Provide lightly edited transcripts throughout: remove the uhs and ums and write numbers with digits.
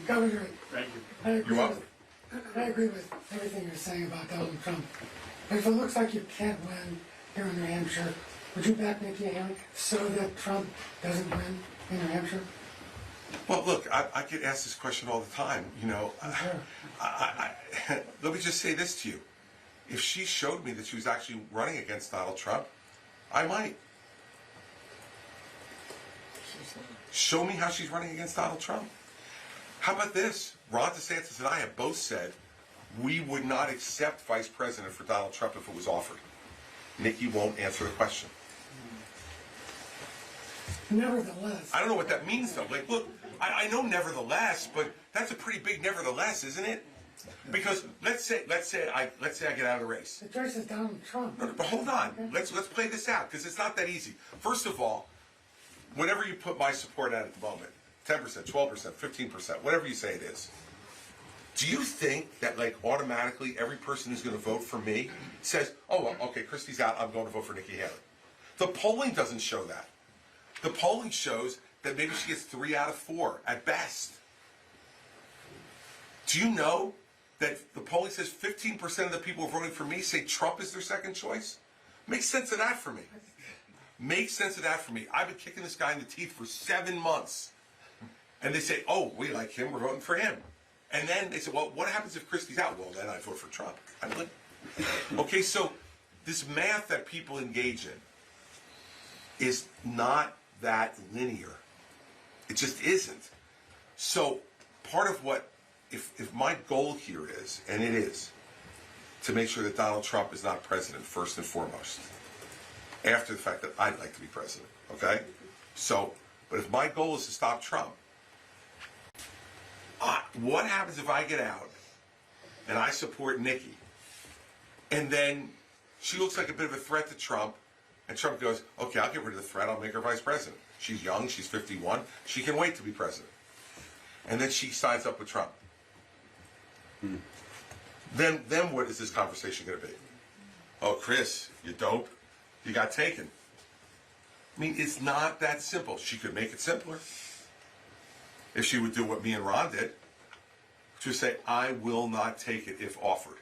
Governor, Thank you. I agree, welcome. I agree with everything you're saying about Donald Trump. But if it looks like you can't win here in New Hampshire, would you back Nikki Haley so that Trump doesn't win in New Hampshire? Well, look, I get asked this question all the time. You know, Sure. let me just say this to you. If she showed me that she was actually running against Donald Trump, I might. Show me how she's running against Donald Trump. How about this? Ron DeSantis and I have both said we would not accept vice president for Donald Trump if it was offered. Nikki won't answer the question. Nevertheless, I don't know what that means though. Like, look, I know nevertheless, but that's a pretty big nevertheless, isn't it? Because let's say I get out of the race. the choice is Donald Trump. No, but hold on. Let's play this out because it's not that easy. First of all, whatever you put my support at the moment, 10%, 12%, 15%, whatever you say it is. Do you think that like automatically every person who's going to vote for me says, "Oh, well, okay, Christie's out. I'm going to vote for Nikki Haley"? The polling doesn't show that. The polling shows that maybe she gets 3 out of 4 at best. Do you know that the polling says 15% of the people voting for me say Trump is their second choice? Make sense of that for me. Make sense of that for me. I've been kicking this guy in the teeth for 7 months. And they say, "Oh, we like him, we're voting for him." And then they say, "Well, what happens if Christie's out?" "Well, then I vote for Trump." I'm like, okay, so this math that people engage in is not that linear. It just isn't. So part of what, if my goal here is, and it is, to make sure that Donald Trump is not president first and foremost, after the fact that I'd like to be president, okay? So, but if my goal is to stop Trump, what happens if I get out and I support Nikki, and then she looks like a bit of a threat to Trump, and Trump goes, "Okay, I'll get rid of the threat, I'll make her vice president. She's young, she's 51, she can wait to be president." And then she signs up with Trump. Then what is this conversation going to be? "Oh, Chris, you dope. You got taken." I mean, it's not that simple. She could make it simpler. If she would do what me and Ron did, which would say, "I will not take it if offered."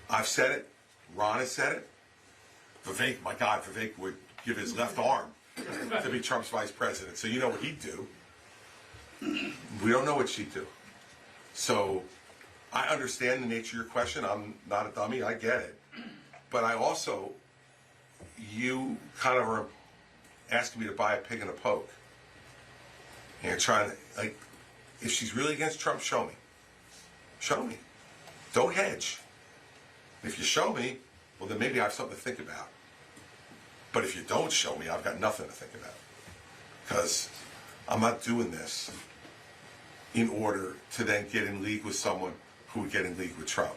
I've said it. Ron has said it. Vivek, my God, Vivek would give his left arm to be Trump's vice president. So you know what he'd do. We don't know what she'd do. So I understand the nature of your question. I'm not a dummy. I get it. But I also, you kind of are asking me to buy a pig in a poke. And you're trying to, like, if she's really against Trump, show me. Show me. Don't hedge. If you show me, well, then maybe I have something to think about. But if you don't show me, I've got nothing to think about. Because I'm not doing this in order to then get in league with someone who would get in league with Trump.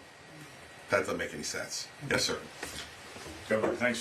That doesn't make any sense. Yes, sir. Governor, thanks.